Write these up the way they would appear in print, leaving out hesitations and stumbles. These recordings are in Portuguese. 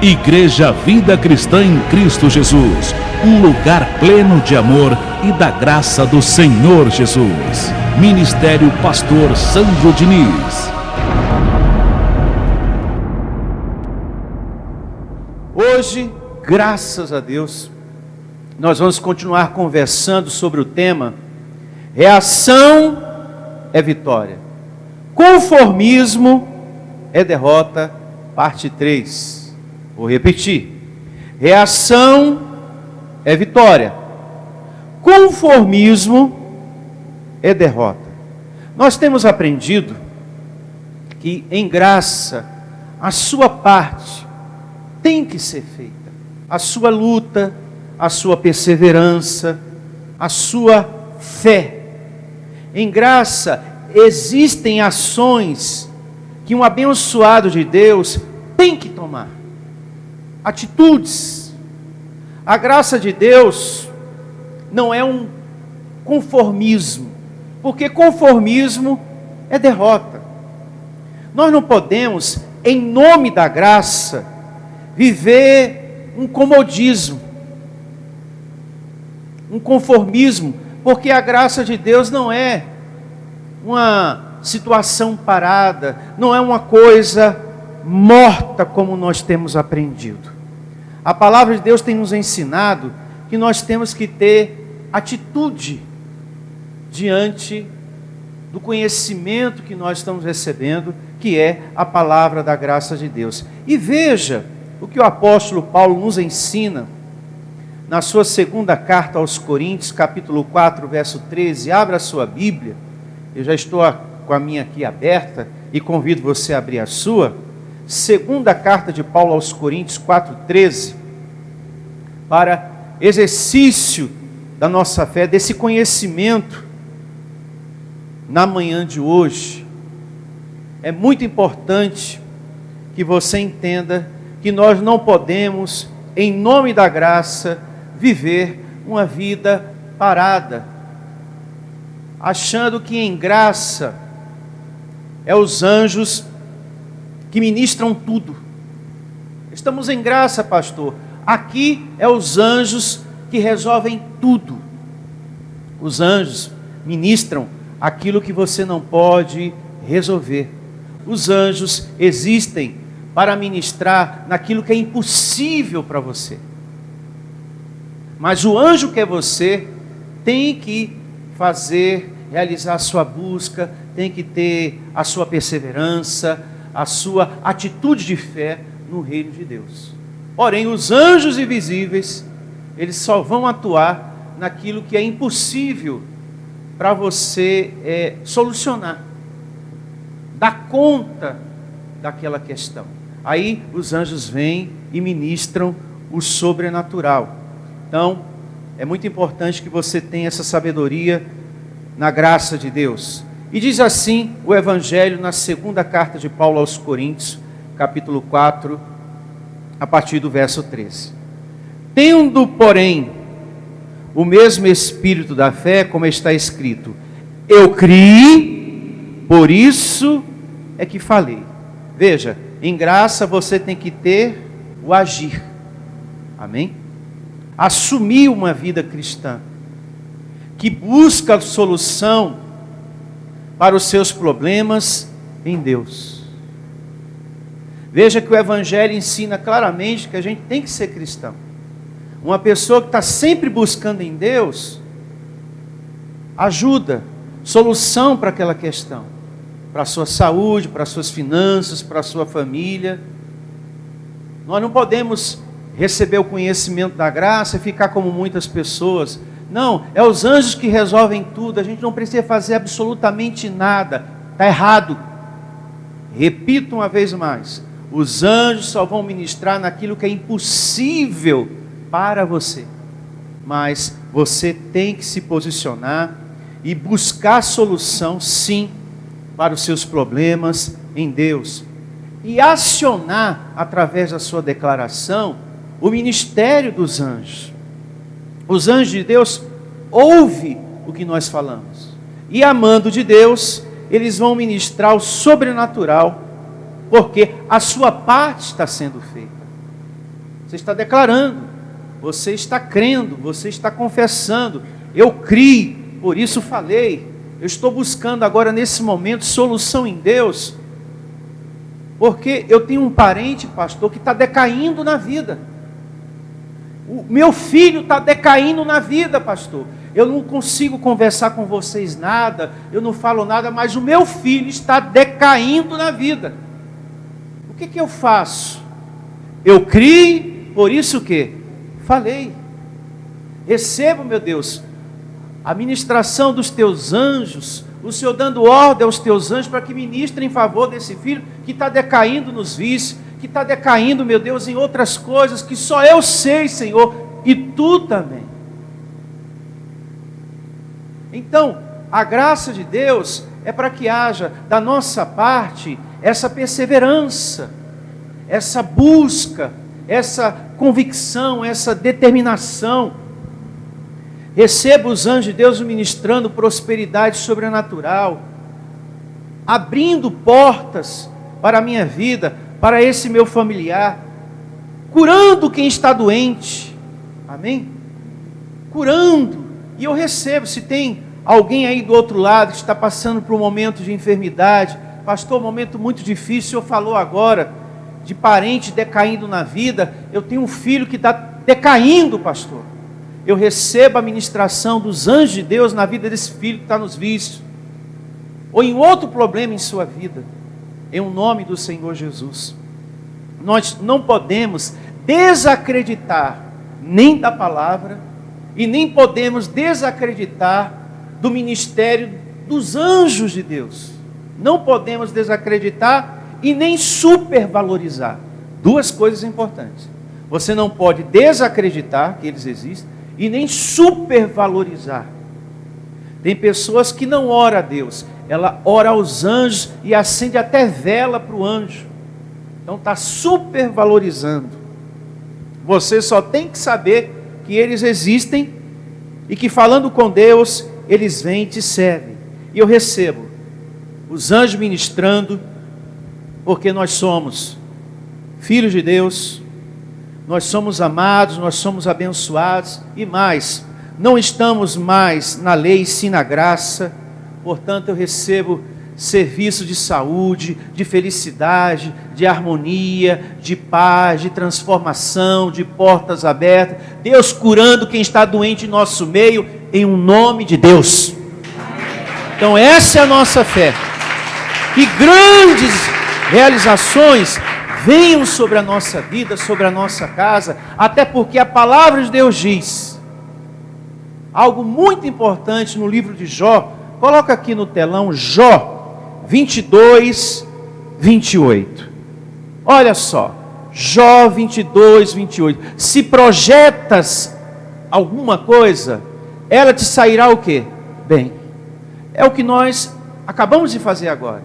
Igreja Vida Cristã em Cristo Jesus, um lugar pleno de amor e da graça do Senhor Jesus. Ministério Pastor Sandro Diniz. Hoje, graças a Deus, nós vamos continuar conversando sobre o tema Reação é vitória, conformismo é derrota, parte 3. Vou repetir. Reação é vitória, conformismo é derrota. Nós temos aprendido que em graça a sua parte tem que ser feita. A sua luta, a sua perseverança, a sua fé. Em graça existem ações que um abençoado de Deus tem que tomar. Atitudes. A graça de Deus não é um conformismo, porque conformismo é derrota. Nós não podemos, em nome da graça, viver um comodismo, um conformismo, porque a graça de Deus não é uma situação parada, não é uma coisa morta como nós temos aprendido. A palavra de Deus tem nos ensinado que nós temos que ter atitude diante do conhecimento que nós estamos recebendo, que é a palavra da graça de Deus. E veja o que o apóstolo Paulo nos ensina na sua segunda carta aos Coríntios, capítulo 4, verso 13. Abra a sua Bíblia. Eu já estou com a minha aqui aberta e convido você a abrir a sua. Segunda carta de Paulo aos Coríntios 4:13, para exercício da nossa fé, desse conhecimento na manhã de hoje. É muito importante que você entenda que nós não podemos, em nome da graça, viver uma vida parada, achando que em graça é os anjos que ministram tudo. Estamos em graça, pastor. Aqui é os anjos que resolvem tudo. Os anjos ministram aquilo que você não pode resolver. Os anjos existem para ministrar naquilo que é impossível para você. Mas o anjo que é você tem que realizar a sua busca, tem que ter a sua perseverança, a sua atitude de fé no reino de Deus. Porém, os anjos invisíveis, eles só vão atuar naquilo que é impossível para você solucionar, dar conta daquela questão. Aí os anjos vêm e ministram o sobrenatural. Então, é muito importante que você tenha essa sabedoria na graça de Deus. E diz assim o Evangelho na segunda carta de Paulo aos Coríntios, capítulo 4, a partir do verso 13. Tendo, porém, o mesmo espírito da fé, como está escrito, eu criei, por isso é que falei. Veja, em graça você tem que ter o agir. Amém? Assumir uma vida cristã, que busca solução para os seus problemas em Deus. Veja que o Evangelho ensina claramente que a gente tem que ser cristão. Uma pessoa que está sempre buscando em Deus, ajuda, solução para aquela questão, para a sua saúde, para as suas finanças, para a sua família. Nós não podemos receber o conhecimento da graça e ficar como muitas pessoas. Não, é os anjos que resolvem tudo, a gente não precisa fazer absolutamente nada. Está errado. Repito uma vez mais, os anjos só vão ministrar naquilo que é impossível para você. Mas você tem que se posicionar e buscar solução, sim, para os seus problemas em Deus. E acionar, através da sua declaração, o ministério dos anjos. Os anjos de Deus ouvem o que nós falamos. E amando de Deus, eles vão ministrar o sobrenatural, porque a sua parte está sendo feita. você está declarando, você está crendo, você está confessando. Eu criei, por isso falei. Eu estou buscando agora nesse momento solução em Deus, porque eu tenho um parente, pastor, que está decaindo na vida. O meu filho está decaindo na vida, pastor. Eu não consigo conversar com vocês nada, eu não falo nada, mas o meu filho está decaindo na vida. O que eu faço? Eu criei, por isso que falei. Recebo, meu Deus, a ministração dos teus anjos, o Senhor dando ordem aos teus anjos para que ministrem em favor desse filho que está decaindo nos vícios, que está decaindo, meu Deus, em outras coisas que só eu sei, Senhor, e tu também. Então, a graça de Deus é para que haja da nossa parte essa perseverança, essa busca, essa convicção, essa determinação. Receba os anjos de Deus ministrando prosperidade sobrenatural, abrindo portas para a minha vida, para esse meu familiar, curando quem está doente, amém? Curando, e eu recebo. Se tem alguém aí do outro lado que está passando por um momento de enfermidade, pastor, um momento muito difícil, o senhor falou agora de parente decaindo na vida, eu tenho um filho que está decaindo, pastor. Eu recebo a ministração dos anjos de Deus na vida desse filho que está nos vícios, ou em outro problema em sua vida, em nome do Senhor Jesus. Nós não podemos desacreditar nem da palavra, e nem podemos desacreditar do ministério dos anjos de Deus. Não podemos desacreditar e nem supervalorizar. Duas coisas importantes. Você não pode desacreditar que eles existem e nem supervalorizar. Tem pessoas que não oram a Deus, ela ora aos anjos e acende até vela para o anjo. Então está supervalorizando. Você só tem que saber que eles existem e que falando com Deus, eles vêm e te servem. E eu recebo os anjos ministrando, porque nós somos filhos de Deus, nós somos amados, nós somos abençoados, e mais, não estamos mais na lei, sim na graça. Portanto, eu recebo serviço de saúde, de felicidade, de harmonia, de paz, de transformação, de portas abertas. Deus curando quem está doente em nosso meio, em um nome de Deus. Então essa é a nossa fé. Que grandes realizações venham sobre a nossa vida, sobre a nossa casa, até porque a palavra de Deus diz algo muito importante no livro de Jó. Coloca aqui no telão, Jó 22, 28. Olha só, Jó 22, 28. Se projetas alguma coisa, ela te sairá o quê? Bem. É o que nós acabamos de fazer agora.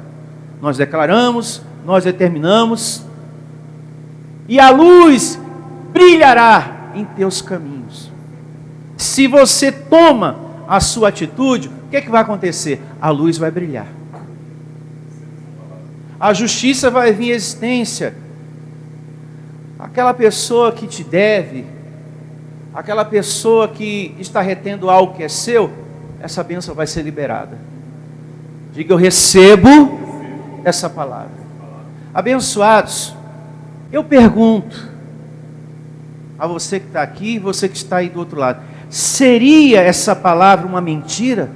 Nós declaramos, nós determinamos, e a luz brilhará em teus caminhos. Se você toma a sua atitude, o que vai acontecer? A luz vai brilhar. A justiça vai vir à existência. Aquela pessoa que te deve, aquela pessoa que está retendo algo que é seu, essa bênção vai ser liberada. Diga, eu recebo essa palavra. Abençoados, eu pergunto a você que está aqui, você que está aí do outro lado, seria essa palavra uma mentira?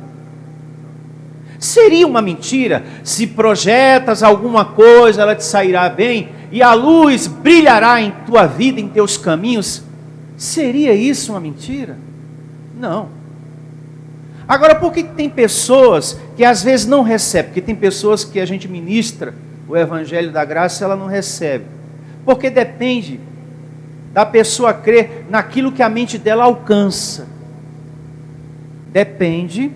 Seria uma mentira se projetas alguma coisa, ela te sairá bem, e a luz brilhará em tua vida, em teus caminhos? Seria isso uma mentira? Não. Agora, por que tem pessoas que às vezes não recebem? Porque tem pessoas que a gente ministra o Evangelho da Graça e ela não recebe. Porque depende da pessoa crer naquilo que a mente dela alcança. Depende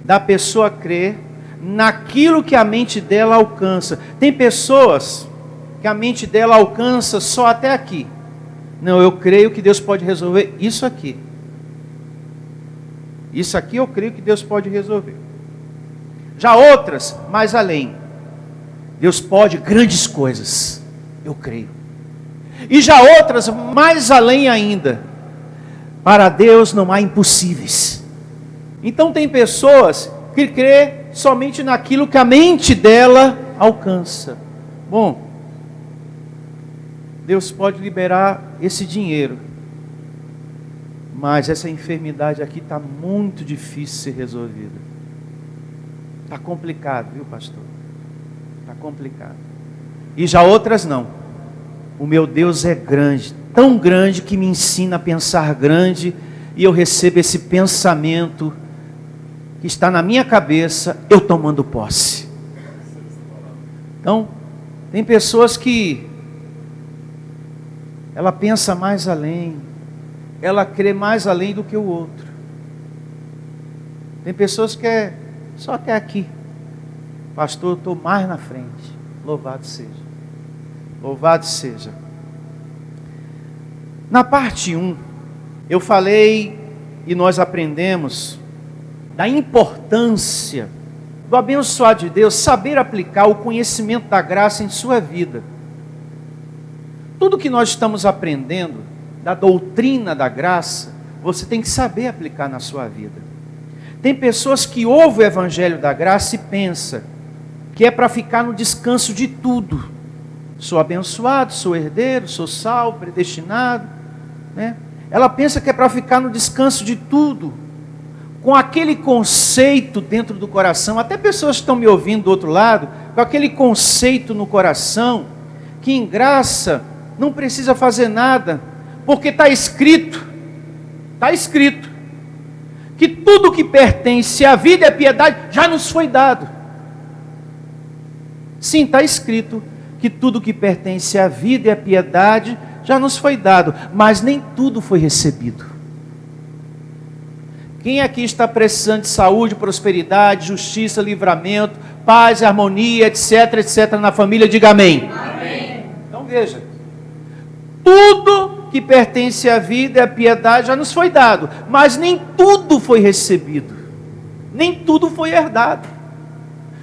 da pessoa crer naquilo que a mente dela alcança. Tem pessoas que a mente dela alcança só até aqui. Não, eu creio que Deus pode resolver isso aqui. Isso aqui eu creio que Deus pode resolver. Já outras, mais além. Deus pode grandes coisas. Eu creio. E já outras, mais além ainda. Para Deus não há impossíveis. Então tem pessoas que crê somente naquilo que a mente dela alcança. Bom, Deus pode liberar esse dinheiro, mas essa enfermidade aqui está muito difícil de ser resolvida. Está complicado, viu, pastor? Está complicado. E já outras não. O meu Deus é grande, tão grande que me ensina a pensar grande, e eu recebo esse pensamento que está na minha cabeça, eu tomando posse. Então, tem pessoas que ela pensa mais além, ela crê mais além do que o outro. Tem pessoas que só até aqui. Pastor, eu estou mais na frente. Louvado seja. Louvado seja. Na parte 1, eu falei e nós aprendemos da importância do abençoado de Deus saber aplicar o conhecimento da graça em sua vida. Tudo que nós estamos aprendendo da doutrina da graça, você tem que saber aplicar na sua vida. Tem pessoas que ouvem o evangelho da graça e pensam que é para ficar no descanso de tudo. Sou abençoado, sou herdeiro, sou salvo, predestinado, né? Ela pensa que é para ficar no descanso de tudo, com aquele conceito dentro do coração. Até pessoas que estão me ouvindo do outro lado, com aquele conceito no coração, que em graça não precisa fazer nada, porque está escrito, que tudo que pertence à vida e à piedade já nos foi dado. Sim, está escrito que tudo que pertence à vida e à piedade já nos foi dado, mas nem tudo foi recebido. Quem aqui está precisando de saúde, prosperidade, justiça, livramento, paz, harmonia, etc, etc, na família, diga amém. Amém. Então veja, tudo que pertence à vida e à piedade já nos foi dado, mas nem tudo foi recebido, nem tudo foi herdado.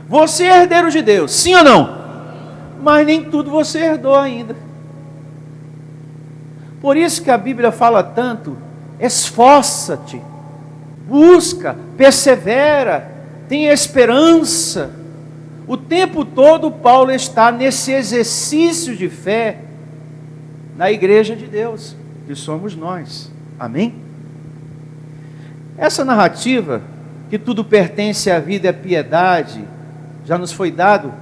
Você é herdeiro de Deus, sim ou não? Mas nem tudo você herdou ainda. Por isso que a Bíblia fala tanto, esforça-te, busca, persevera, tenha esperança. O tempo todo Paulo está nesse exercício de fé na igreja de Deus, que somos nós. Amém? Essa narrativa, que tudo pertence à vida e à piedade, já nos foi dado,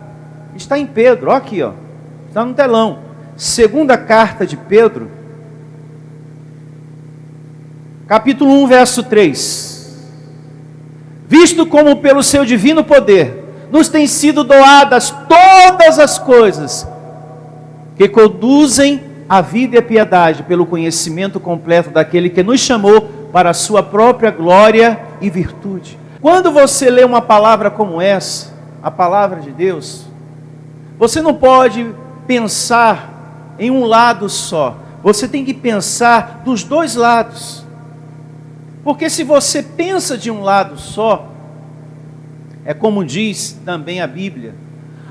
está em Pedro, ó aqui, ó, está no telão. Segunda carta de Pedro, capítulo 1, verso 3. Visto como pelo seu divino poder nos têm sido doadas todas as coisas que conduzem à vida e à piedade, pelo conhecimento completo daquele que nos chamou para a sua própria glória e virtude. Quando você lê uma palavra como essa, a palavra de Deus, você não pode pensar em um lado só. Você tem que pensar dos dois lados. Porque se você pensa de um lado só, é como diz também a Bíblia,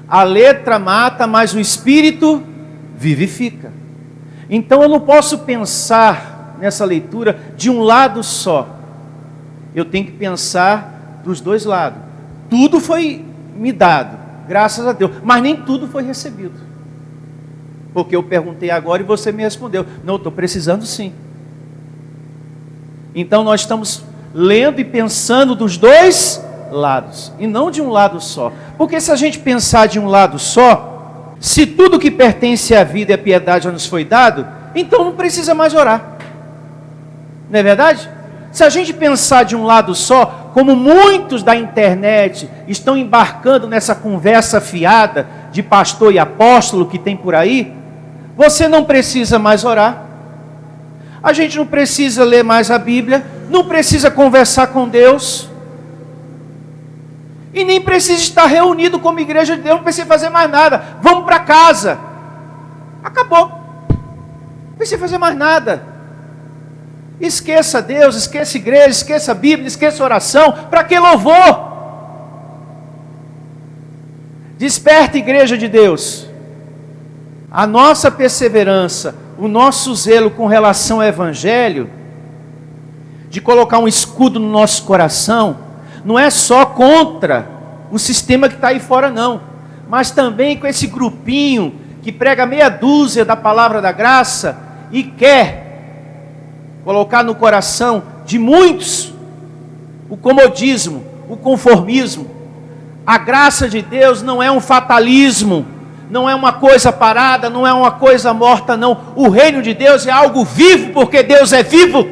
a letra mata, mas o Espírito vivifica. Então eu não posso pensar nessa leitura de um lado só. Eu tenho que pensar dos dois lados. Tudo foi me dado, graças a Deus, mas nem tudo foi recebido. Porque eu perguntei agora e você me respondeu, não, estou precisando sim. Então nós estamos lendo e pensando dos dois lados, e não de um lado só. Porque se a gente pensar de um lado só, se tudo que pertence à vida e à piedade já nos foi dado, então não precisa mais orar. Não é verdade? Se a gente pensar de um lado só, como muitos da internet estão embarcando nessa conversa fiada de pastor e apóstolo que tem por aí, você não precisa mais orar. A gente não precisa ler mais a Bíblia, não precisa conversar com Deus, e nem precisa estar reunido como igreja de Deus, não precisa fazer mais nada. Vamos para casa. Acabou. Não precisa fazer mais nada. Esqueça Deus, esqueça a igreja, esqueça a Bíblia, esqueça a oração. Para que louvor? Desperta, igreja de Deus. A nossa perseverança o nosso zelo com relação ao Evangelho, de colocar um escudo no nosso coração, não é só contra o sistema que está aí fora não, mas também com esse grupinho que prega meia dúzia da palavra da graça e quer colocar no coração de muitos o comodismo, o conformismo. A graça de Deus não é um fatalismo, não é uma coisa parada, não é uma coisa morta não. O reino de Deus é algo vivo, porque Deus é vivo.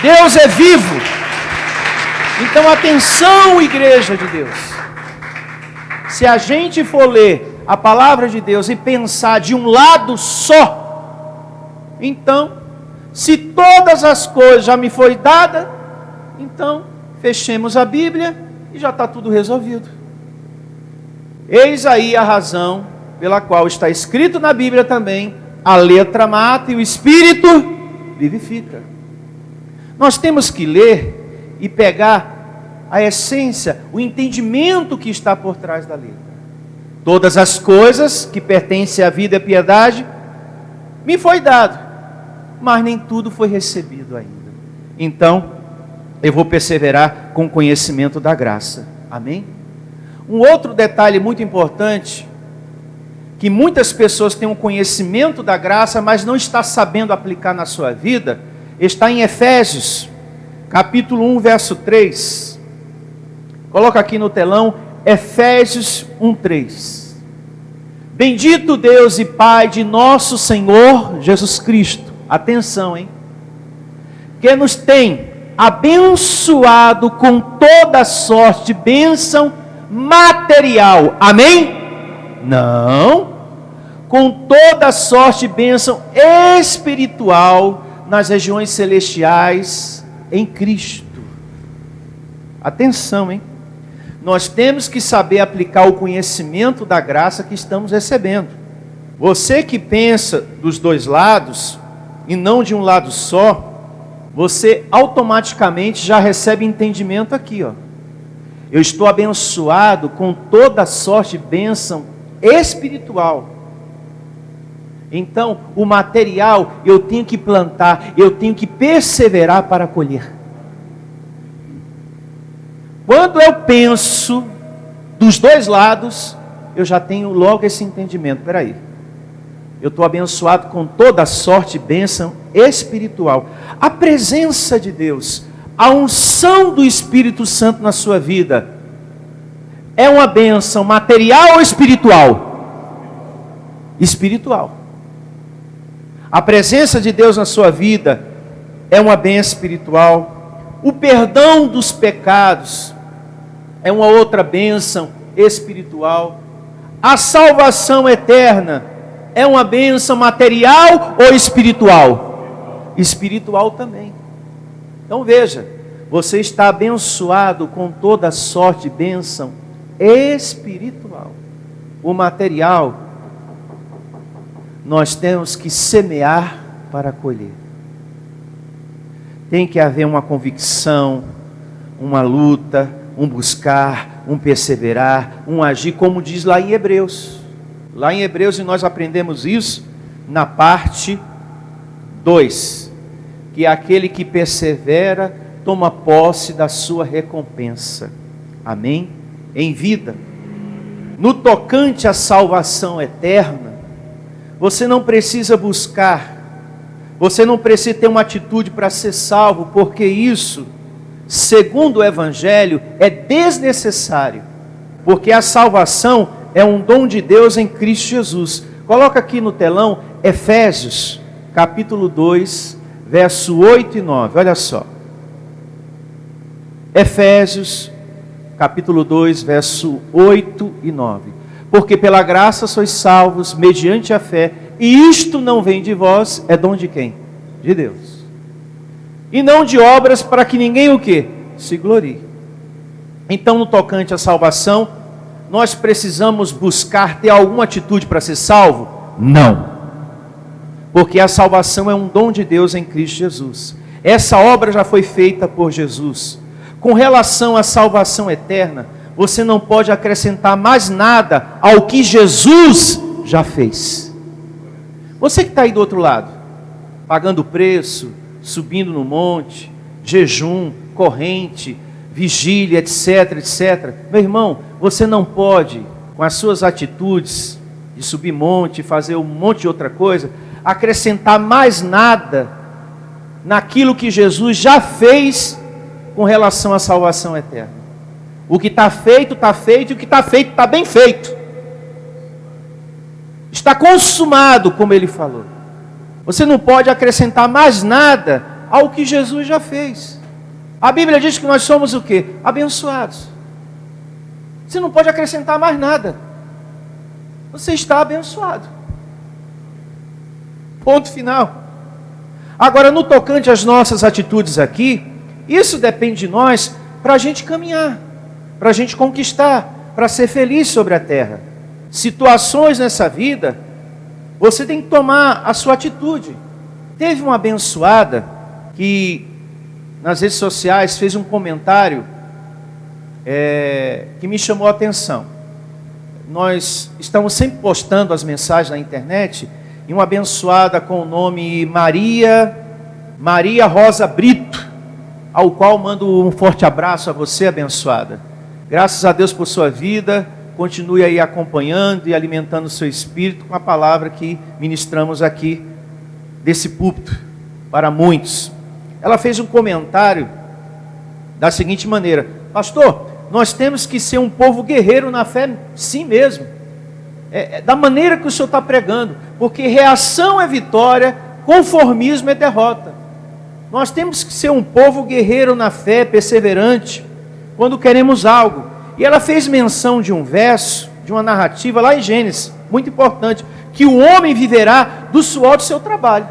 Deus é vivo. Então atenção, igreja de Deus. Se a gente for ler a palavra de Deus e pensar de um lado só, então, se todas as coisas já me foi dada, então fechemos a Bíblia e já está tudo resolvido. Eis aí a razão pela qual está escrito na Bíblia também: a letra mata e o Espírito vivifica. Nós temos que ler e pegar a essência, o entendimento que está por trás da letra. Todas as coisas que pertencem à vida e à piedade me foi dado, mas nem tudo foi recebido ainda. Então, eu vou perseverar com o conhecimento da graça. Amém? Um outro detalhe muito importante, que muitas pessoas têm um conhecimento da graça, mas não está sabendo aplicar na sua vida, está em Efésios, capítulo 1, verso 3. Coloca aqui no telão, Efésios 1:3. Bendito Deus e Pai de nosso Senhor Jesus Cristo. Atenção, hein? Que nos tem abençoado com toda sorte de bênção material. Amém? Não. Com toda sorte de bênção espiritual nas regiões celestiais em Cristo. Atenção, hein? Nós temos que saber aplicar o conhecimento da graça que estamos recebendo. Você que pensa dos dois lados e não de um lado só, você automaticamente já recebe entendimento aqui, ó. Eu estou abençoado com toda sorte de bênção espiritual. Então, o material eu tenho que plantar, eu tenho que perseverar para colher. Quando eu penso dos dois lados, eu já tenho logo esse entendimento. Espera aí, eu estou abençoado com toda sorte e bênção espiritual. A presença de Deus, a unção do Espírito Santo na sua vida, é uma bênção material ou espiritual? Espiritual. A presença de Deus na sua vida é uma bênção espiritual. O perdão dos pecados é uma outra bênção espiritual. A salvação eterna é uma bênção material ou espiritual? Espiritual também. Então veja, você está abençoado com toda sorte de bênção espiritual. O material, nós temos que semear para colher. Tem que haver uma convicção, uma luta, um buscar, um perseverar, um agir, como diz lá em Hebreus. Lá em Hebreus, e nós aprendemos isso na parte 2, que é aquele que persevera, toma posse da sua recompensa. Amém? Em vida. No tocante à salvação eterna, você não precisa buscar, você não precisa ter uma atitude para ser salvo, porque isso, segundo o Evangelho, é desnecessário, porque a salvação é um dom de Deus em Cristo Jesus. Coloca aqui no telão, Efésios, capítulo 2, verso 8 e 9, olha só. Efésios, capítulo 2, verso 8 e 9. Porque pela graça sois salvos, mediante a fé, e isto não vem de vós, é dom de quem? De Deus. E não de obras, para que ninguém o quê? Se glorie. Então, no tocante à salvação, nós precisamos buscar ter alguma atitude para ser salvo? Não. Porque a salvação é um dom de Deus em Cristo Jesus. Essa obra já foi feita por Jesus. Com relação à salvação eterna, você não pode acrescentar mais nada ao que Jesus já fez. Você que está aí do outro lado, pagando preço, subindo no monte, jejum, corrente, vigília, etc, etc. Meu irmão, você não pode, com as suas atitudes de subir monte, fazer um monte de outra coisa, acrescentar mais nada naquilo que Jesus já fez com relação à salvação eterna. O que está feito, e o que está feito, está bem feito. Está consumado, como ele falou. Você não pode acrescentar mais nada ao que Jesus já fez. A Bíblia diz que nós somos o quê? Abençoados. Você não pode acrescentar mais nada. Você está abençoado. Ponto final. Agora, no tocante às nossas atitudes aqui, isso depende de nós para a gente caminhar, para a gente conquistar, para ser feliz sobre a terra. Situações nessa vida, você tem que tomar a sua atitude. Teve uma abençoada que nas redes sociais fez um comentário que me chamou a atenção. Nós estamos sempre postando as mensagens na internet, e uma abençoada com o nome Maria Rosa Brito, ao qual mando um forte abraço a você, abençoada. Graças a Deus por sua vida, continue aí acompanhando e alimentando o seu espírito com a palavra que ministramos aqui desse púlpito para muitos. Ela fez um comentário da seguinte maneira: pastor, nós temos que ser um povo guerreiro na fé, sim mesmo. Da maneira que o senhor está pregando, porque reação é vitória, conformismo é derrota. Nós temos que ser um povo guerreiro na fé, perseverante, quando queremos algo. E ela fez menção de um verso, de uma narrativa lá em Gênesis, muito importante, que o homem viverá do suor do seu trabalho.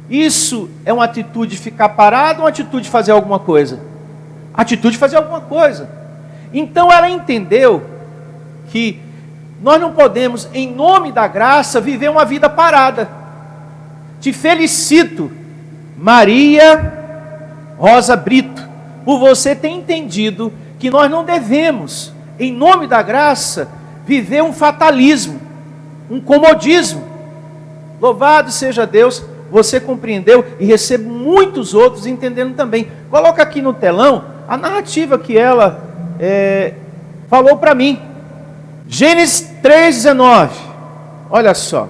Isso é uma atitude de ficar parado ou uma atitude de fazer alguma coisa? Atitude de fazer alguma coisa. Então ela entendeu que nós não podemos, em nome da graça, viver uma vida parada. Te felicito, Maria Rosa Brito, por você ter entendido que nós não devemos, em nome da graça, viver um fatalismo, um comodismo. Louvado seja Deus, você compreendeu e recebo muitos outros entendendo também. Coloca aqui no telão a narrativa que ela falou para mim. Gênesis 3,19, olha só: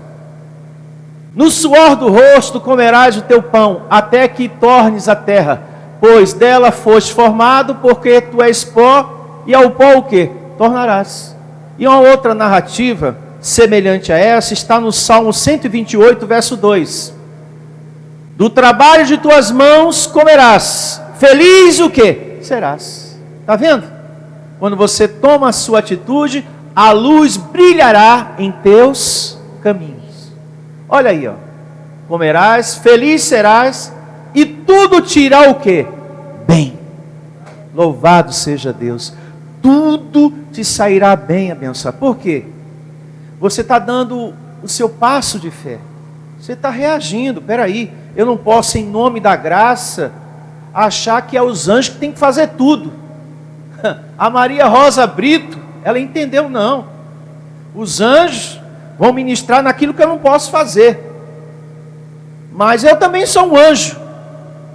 no suor do rosto comerás o teu pão, até que tornes a terra, pois dela foste formado, porque tu és pó, e ao pó o que? Tornarás. E uma outra narrativa, semelhante a essa, está no Salmo 128, verso 2. Do trabalho de tuas mãos comerás, feliz o que? Serás. Está vendo? Quando você toma a sua atitude, a luz brilhará em teus caminhos. Olha aí, ó. Comerás, feliz serás, e tudo te irá o quê? Bem. Louvado seja Deus. Tudo te sairá bem, abençoado. Por quê? Você está dando o seu passo de fé. Você está reagindo. Espera aí, eu não posso, em nome da graça, achar que é os anjos que tem que fazer tudo. A Maria Rosa Brito, ela entendeu, não. Os anjos vão ministrar naquilo que eu não posso fazer. Mas eu também sou um anjo.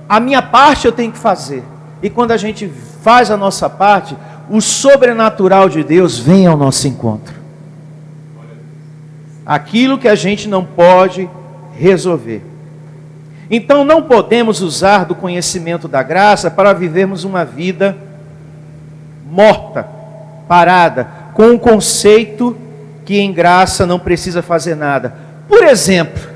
A minha parte eu tenho que fazer. E quando a gente faz a nossa parte, o sobrenatural de Deus vem ao nosso encontro. Aquilo que a gente não pode resolver. Então não podemos usar do conhecimento da graça para vivermos uma vida morta, parada, com um conceito que em graça não precisa fazer nada. Por exemplo,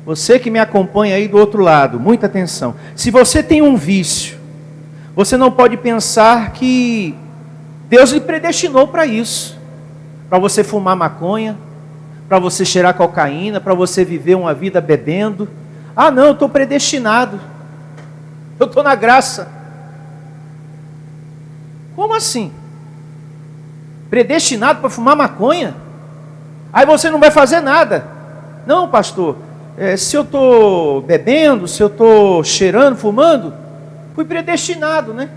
você que me acompanha aí do outro lado, muita atenção. Se você tem um vício, você não pode pensar que Deus lhe predestinou para isso. Para você fumar maconha, para você cheirar cocaína, para você viver uma vida bebendo. Ah não, eu estou predestinado. Eu estou na graça. Como assim? Predestinado para fumar maconha? Aí você não vai fazer nada. Não, pastor, se eu estou bebendo, se eu estou cheirando, fumando, fui predestinado, né?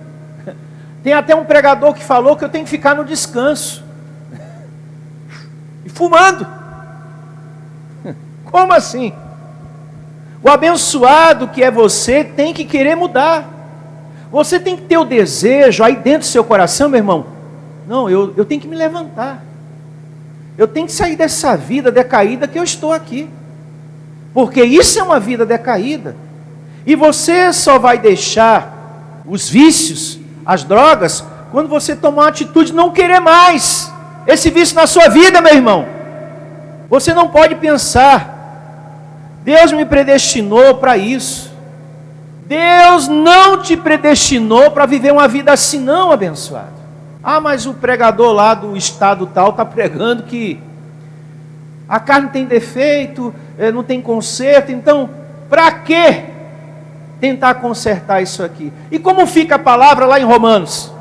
Tem até um pregador que falou que eu tenho que ficar no descanso. E fumando. Como assim? O abençoado que é você tem que querer mudar. Você tem que ter o desejo aí dentro do seu coração, meu irmão. Não, eu tenho que me levantar. Eu tenho que sair dessa vida decaída que eu estou aqui. Porque isso é uma vida decaída. E você só vai deixar os vícios, as drogas, quando você tomar uma atitude de não querer mais esse vício na sua vida, meu irmão. Você não pode pensar, Deus me predestinou para isso. Deus não te predestinou para viver uma vida assim não, abençoado. Ah, mas o pregador lá do estado tal está pregando que a carne tem defeito, não tem conserto, então para que tentar consertar isso aqui? E como fica a palavra lá em Romanos?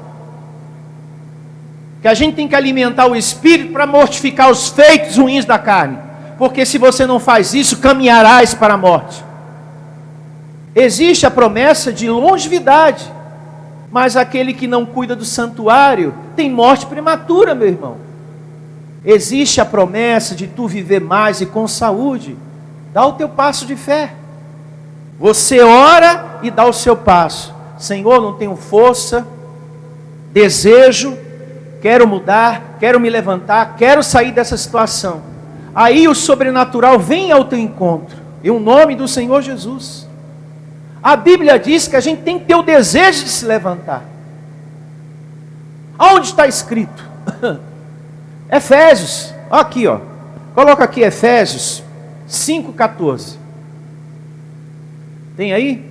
Que a gente tem que alimentar o espírito para mortificar os feitos ruins da carne, porque se você não faz isso, caminharás para a morte. Existe a promessa de longevidade, mas aquele que não cuida do santuário tem morte prematura, meu irmão. Existe a promessa de tu viver mais e com saúde. Dá o teu passo de fé. Você ora e dá o seu passo. Senhor, não tenho força, desejo, quero mudar, quero me levantar, quero sair dessa situação. Aí o sobrenatural vem ao teu encontro, em nome do Senhor Jesus. A Bíblia diz que a gente tem que ter o desejo de se levantar. Aonde está escrito? Efésios, aqui ó, coloca aqui Efésios 5,14. Tem aí?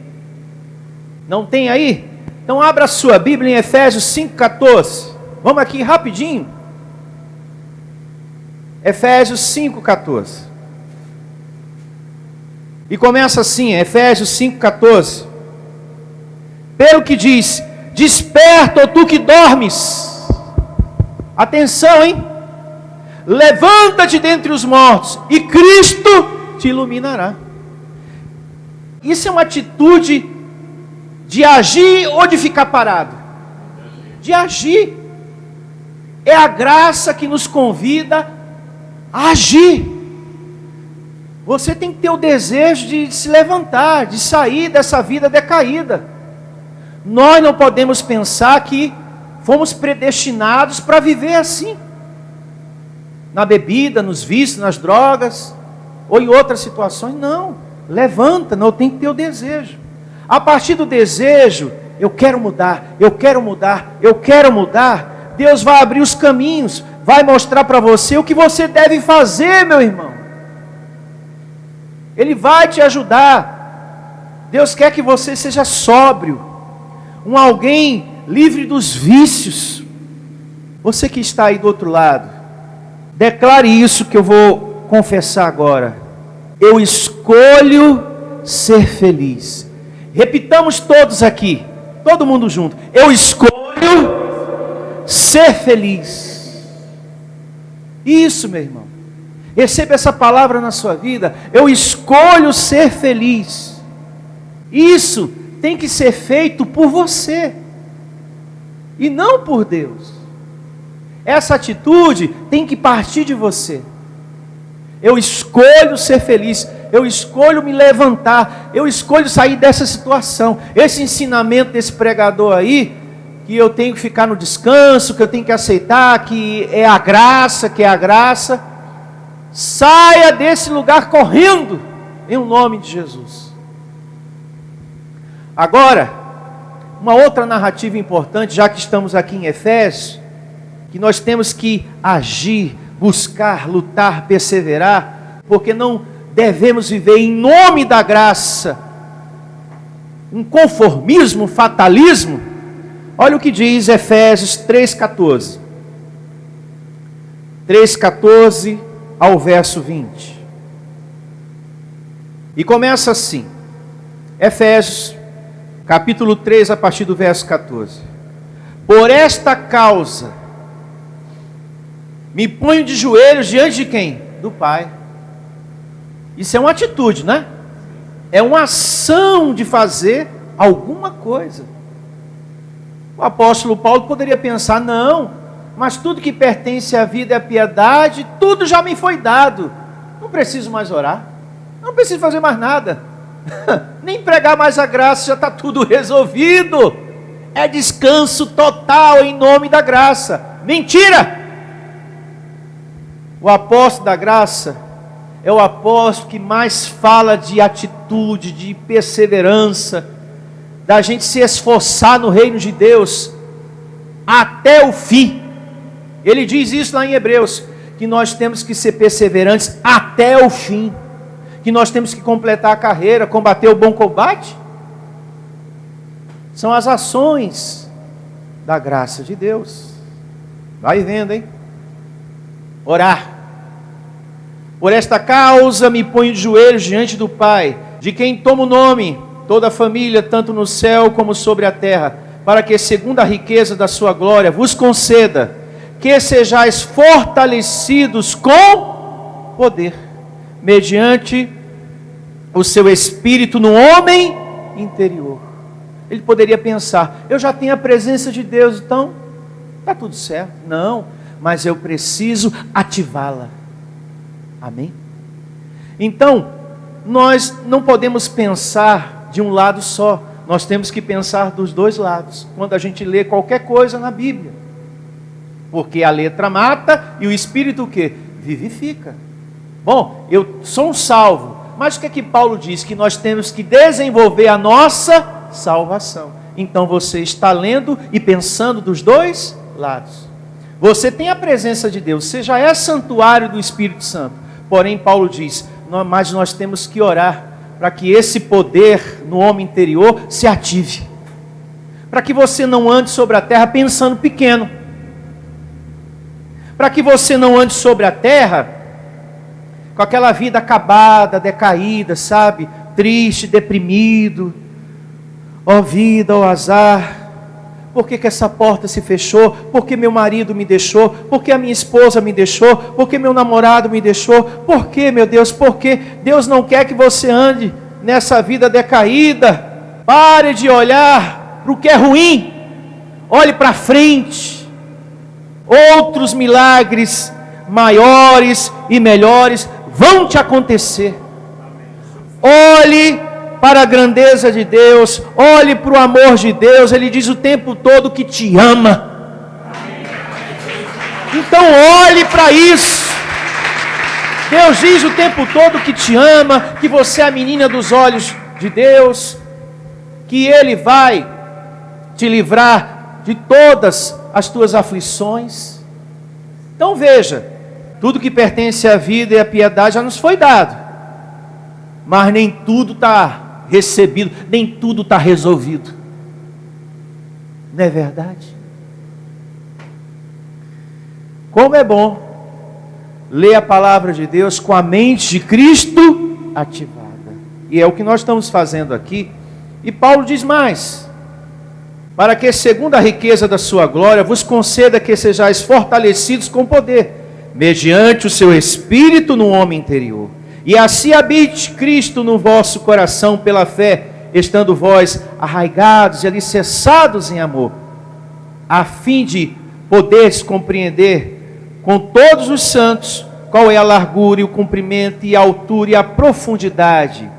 Não tem aí? Então abra a sua Bíblia em Efésios 5,14. Vamos aqui rapidinho. Efésios 5,14. E começa assim, Efésios 5,14. Pelo que diz: desperta, ó tu que dormes. Atenção, hein? Levanta-te dentre os mortos, e Cristo te iluminará. Isso é uma atitude de agir ou de ficar parado? De agir. É a graça que nos convida a agir. Você tem que ter o desejo de se levantar, de sair dessa vida decaída. Nós não podemos pensar que fomos predestinados para viver assim. Na bebida, nos vícios, nas drogas, ou em outras situações. Não, levanta, não tem que ter o desejo. A partir do desejo, eu quero mudar, eu quero mudar, eu quero mudar. Deus vai abrir os caminhos, vai mostrar para você o que você deve fazer, meu irmão. Ele vai te ajudar. Deus quer que você seja sóbrio, um alguém livre dos vícios. Você que está aí do outro lado, declare isso que eu vou confessar agora. Eu escolho ser feliz. Repitamos todos aqui, todo mundo junto. Eu escolho ser feliz. Isso, meu irmão. Receba essa palavra na sua vida. Eu escolho ser feliz. Isso tem que ser feito por você e não por Deus. Essa atitude tem que partir de você. Eu escolho ser feliz. Eu escolho me levantar. Eu escolho sair dessa situação. Esse ensinamento desse pregador aí, que eu tenho que ficar no descanso, que eu tenho que aceitar, que é a graça, saia desse lugar correndo, em nome de Jesus. Agora, uma outra narrativa importante, já que estamos aqui em Efésios, que nós temos que agir, buscar, lutar, perseverar, porque não devemos viver em nome da graça, um conformismo, um fatalismo. Olha o que diz Efésios 3,14. 3,14 ao verso 20. E começa assim. Efésios, capítulo 3, a partir do verso 14. Por esta causa, me ponho de joelhos diante de quem? Do Pai. Isso é uma atitude, né? É uma ação de fazer alguma coisa. O apóstolo Paulo poderia pensar, não, mas tudo que pertence à vida e à piedade, tudo já me foi dado. Não preciso mais orar. Não preciso fazer mais nada. Nem pregar mais a graça, já está tudo resolvido. É descanso total em nome da graça. Mentira! O apóstolo da graça é o apóstolo que mais fala de atitude, de perseverança, da gente se esforçar no reino de Deus até o fim. Ele diz isso lá em Hebreus, que nós temos que ser perseverantes até o fim, que nós temos que completar a carreira, combater o bom combate. São as ações da graça de Deus. Vai vendo, hein? Orar. Por esta causa me ponho de joelhos diante do Pai, de quem tomo o nome, toda a família, tanto no céu como sobre a terra, para que, segundo a riqueza da sua glória, vos conceda que sejais fortalecidos com poder, mediante o seu Espírito no homem interior. Ele poderia pensar, eu já tenho a presença de Deus, então está tudo certo. Não, mas eu preciso ativá-la. Amém? Então, nós não podemos pensar de um lado só, nós temos que pensar dos dois lados, quando a gente lê qualquer coisa na Bíblia. Porque a letra mata e o Espírito o quê? Vivifica. Bom, eu sou um salvo, mas o que é que Paulo diz? Que nós temos que desenvolver a nossa salvação. Então você está lendo e pensando dos dois lados. Você tem a presença de Deus, você já é santuário do Espírito Santo. Porém, Paulo diz, mas nós temos que orar para que esse poder no homem interior se ative. Para que você não ande sobre a terra pensando pequeno. Para que você não ande sobre a terra com aquela vida acabada, decaída, sabe? Triste, deprimido. Ó vida, ó azar. Por que essa porta se fechou? Por que meu marido me deixou? Por que a minha esposa me deixou? Por que meu namorado me deixou? Por que, meu Deus? Por que Deus não quer que você ande nessa vida decaída? Pare de olhar para o que é ruim. Olhe para frente. Outros milagres maiores e melhores vão te acontecer. Olhe para a grandeza de Deus, olhe para o amor de Deus. Ele diz o tempo todo que te ama. Então olhe para isso. Deus diz o tempo todo que te ama, que você é a menina dos olhos de Deus, que Ele vai te livrar de todas as tuas aflições. Então veja, tudo que pertence à vida e à piedade já nos foi dado, mas nem tudo está recebido, nem tudo está resolvido. Não é verdade? Como é bom ler a palavra de Deus com a mente de Cristo ativada. E é o que nós estamos fazendo aqui. E Paulo diz mais: para que, segundo a riqueza da sua glória, vos conceda que sejais fortalecidos com poder, mediante o seu Espírito no homem interior. E assim habite Cristo no vosso coração pela fé, estando vós arraigados e alicerçados em amor, a fim de poderes compreender com todos os santos qual é a largura e o comprimento e a altura e a profundidade,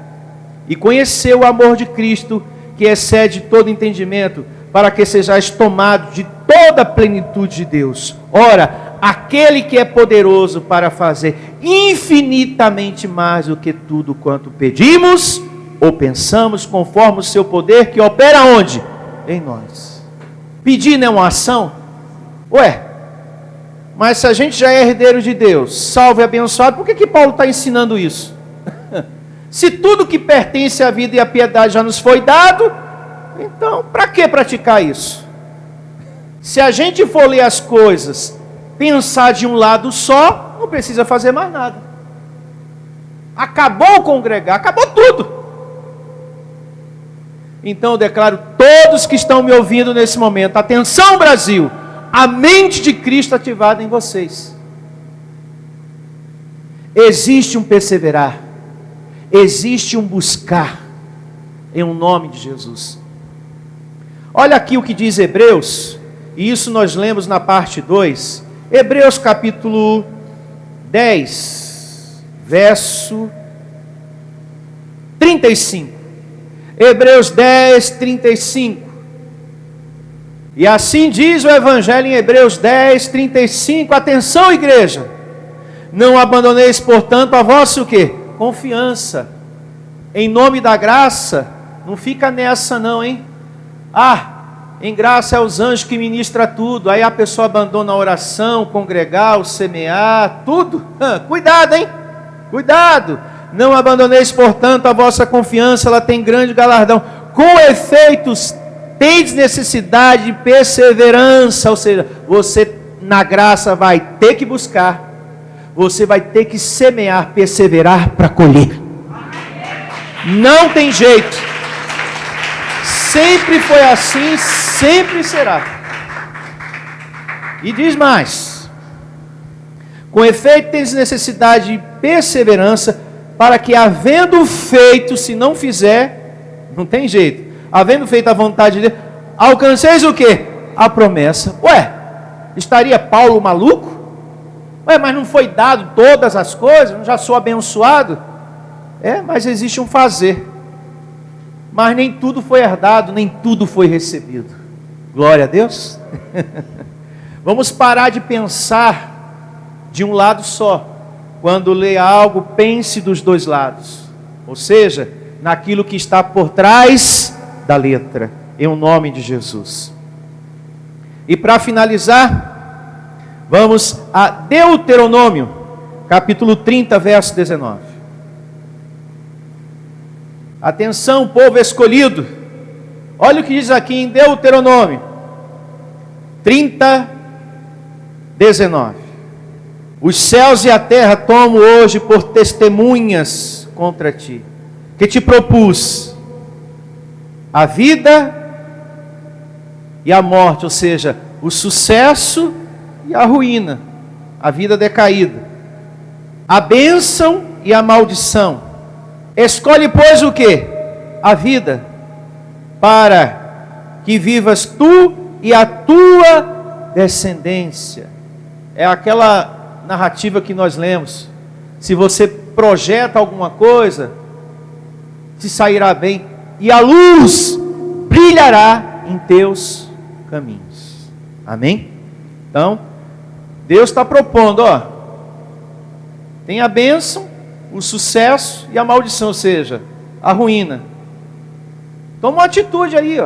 e conhecer o amor de Cristo, que excede todo entendimento, para que sejais tomados de toda a plenitude de Deus. Ora, aquele que é poderoso para fazer infinitamente mais do que tudo quanto pedimos ou pensamos, conforme o seu poder que opera onde? Em nós. Pedir não é uma ação? Ué, mas se a gente já é herdeiro de Deus, salvo e abençoado, por que Paulo está ensinando isso? Se tudo que pertence à vida e à piedade já nos foi dado, então para que praticar isso? Se a gente for ler as coisas, pensar de um lado só, não precisa fazer mais nada. Acabou congregar, acabou tudo. Então eu declaro, todos que estão me ouvindo nesse momento, atenção Brasil, a mente de Cristo ativada em vocês. Existe um perseverar, existe um buscar, em um nome de Jesus. Olha aqui o que diz Hebreus, e isso nós lemos na parte 2, Hebreus capítulo 10, verso 35. Hebreus 10, 35. E assim diz o Evangelho em Hebreus 10, 35. Atenção, igreja. Não abandoneis, portanto, a vossa o quê? Confiança. Em nome da graça. Não fica nessa não, hein? Em graça é os anjos que ministram tudo. Aí a pessoa abandona a oração, congregar, o semear, tudo. Cuidado, hein? Cuidado. Não abandoneis, portanto, a vossa confiança, ela tem grande galardão. Com efeitos, tendes necessidade de perseverança. Ou seja, você na graça vai ter que buscar. Você vai ter que semear, perseverar para colher. Não tem jeito. Sempre foi assim, sempre será. E diz mais: com efeito, tens necessidade de perseverança, para que, havendo feito, se não fizer, não tem jeito, havendo feito a vontade de Deus, alcanceis o quê? A promessa. Estaria Paulo maluco? Mas não foi dado todas as coisas? Não já sou abençoado? Mas existe um fazer. Mas nem tudo foi herdado, nem tudo foi recebido. Glória a Deus. Vamos parar de pensar de um lado só. Quando lê algo, pense dos dois lados. Ou seja, naquilo que está por trás da letra. Em nome de Jesus. E para finalizar, vamos a Deuteronômio, capítulo 30, verso 19. Atenção, povo escolhido. Olha o que diz aqui em Deuteronômio 30, 19. Os céus e a terra tomo hoje por testemunhas contra ti, que te propus a vida e a morte, ou seja, o sucesso e a ruína, a vida decaída, a bênção e a maldição. Escolhe, pois, o quê? A vida, para que vivas tu e a tua descendência. É aquela narrativa que nós lemos. Se você projeta alguma coisa, te sairá bem, e a luz brilhará em teus caminhos. Amém? Então, Deus está propondo, tem a bênção, o sucesso e a maldição, ou seja, a ruína. Toma uma atitude aí,